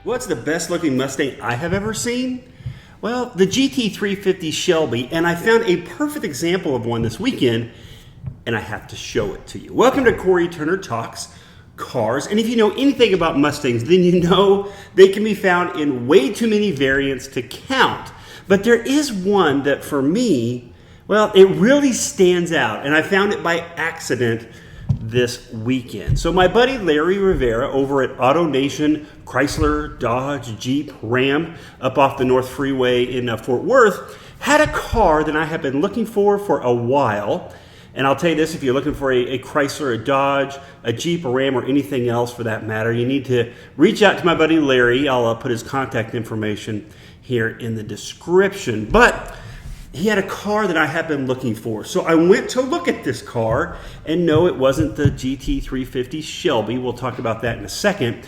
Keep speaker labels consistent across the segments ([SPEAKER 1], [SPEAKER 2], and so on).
[SPEAKER 1] What's the best looking Mustang I have ever seen? Well, the GT350 Shelby, and I found a perfect example of one this weekend, and I have to show it to you. Welcome to Cory Turner Talks Cars, and if you know anything about Mustangs, then you know they can be found in way too many variants to count. But there is one that for me, well, it really stands out, and I found it by accident this weekend. So my buddy Larry Rivera over at Autonation, Chrysler, Dodge, Jeep, Ram, up off the North Freeway in Fort Worth, had a car that I have been looking for a while. And I'll tell you this, if you're looking for a Chrysler, a Dodge, a Jeep, a Ram, or anything else for that matter, you need to reach out to my buddy Larry. I'll put his contact information here in the description. But he had a car that I have been looking for. So I went to look at this car, and no, it wasn't the GT350 Shelby. We'll talk about that in a second.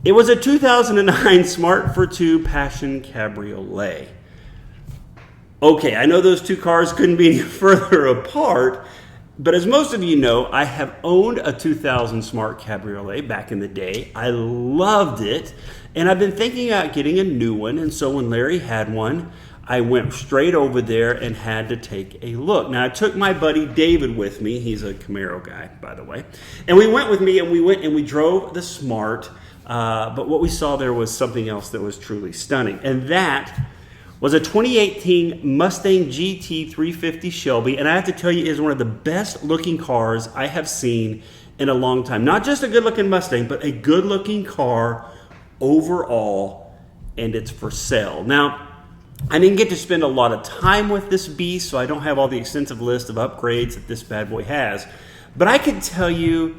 [SPEAKER 1] It was a 2009 Smart for Two Passion Cabriolet. Okay, I know those two cars couldn't be any further apart, but as most of you know, I have owned a 2000 Smart Cabriolet back in the day. I loved it, and I've been thinking about getting a new one, and so when Larry had one, I went straight over there and had to take a look. Now, I took my buddy David with me. He's a Camaro guy, by the way. And we went with me, and we drove the Smart, but what we saw there was something else that was truly stunning, and that was a 2018 Mustang GT350 Shelby, and I have to tell you, it is one of the best looking cars I have seen in a long time. Not just a good looking Mustang, but a good looking car overall, and it's for sale. Now, I didn't get to spend a lot of time with this beast, so I don't have all the extensive list of upgrades that this bad boy has, but I can tell you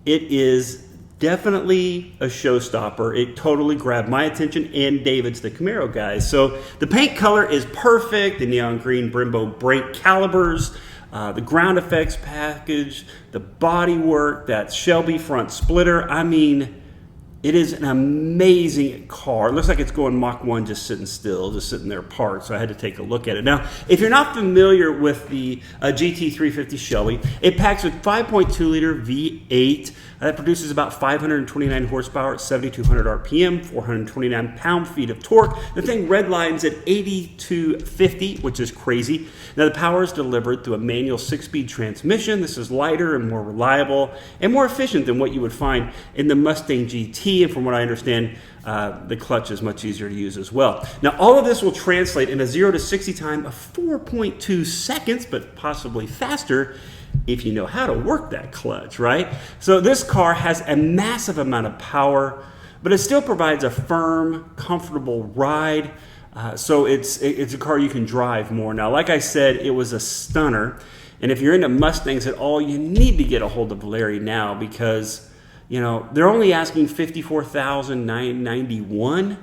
[SPEAKER 1] it is definitely a showstopper. It totally grabbed my attention and David's, the Camaro guys. So the paint color is perfect, the neon green Brembo brake calipers, the ground effects package, the body work, that Shelby front splitter. I mean, it is an amazing car. It looks like it's going Mach 1 just sitting still, just sitting there parked, so I had to take a look at it. Now, if you're not familiar with the GT350 Shelby, it packs with 5.2-liter V8 that produces about 529 horsepower at 7,200 RPM, 429 pound-feet of torque. The thing redlines at 8250, which is crazy. Now, the power is delivered through a manual 6-speed transmission. This is lighter and more reliable and more efficient than what you would find in the Mustang GT. And from what I understand, the clutch is much easier to use as well. Now, all of this will translate in a 0 to 60 time of 4.2 seconds, but possibly faster if you know how to work that clutch, right? So this car has a massive amount of power, but it still provides a firm, comfortable ride. So it's a car you can drive more. Now, like I said, it was a stunner. And if you're into Mustangs at all, you need to get a hold of Larry now because, you know, they're only asking $54,991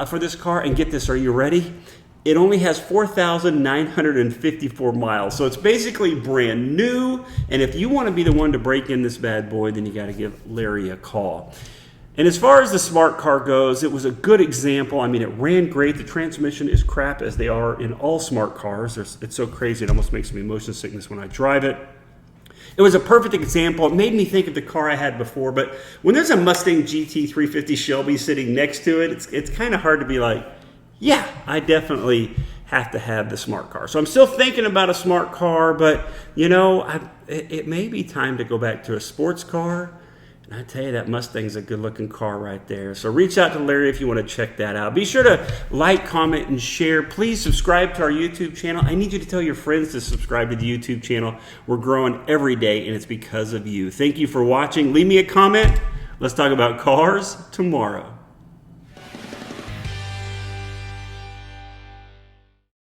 [SPEAKER 1] for this car. And get this, are you ready? It only has 4,954 miles. So it's basically brand new. And if you want to be the one to break in this bad boy, then you got to give Larry a call. And as far as the Smart car goes, it was a good example. I mean, it ran great. The transmission is crap, as they are in all Smart cars. It's so crazy, it almost makes me motion sickness when I drive it. It was a perfect example. It made me think of the car I had before, but when there's a Mustang GT350 Shelby sitting next to it, it's kind of hard to be like, yeah, I definitely have to have the Smart car. So I'm still thinking about a Smart car, but you know, it may be time to go back to a sports car. And I tell you, that Mustang's a good-looking car right there. So reach out to Larry if you want to check that out. Be sure to like, comment, and share. Please subscribe to our YouTube channel. I need you to tell your friends to subscribe to the YouTube channel. We're growing every day, and it's because of you. Thank you for watching. Leave me a comment. Let's talk about cars tomorrow.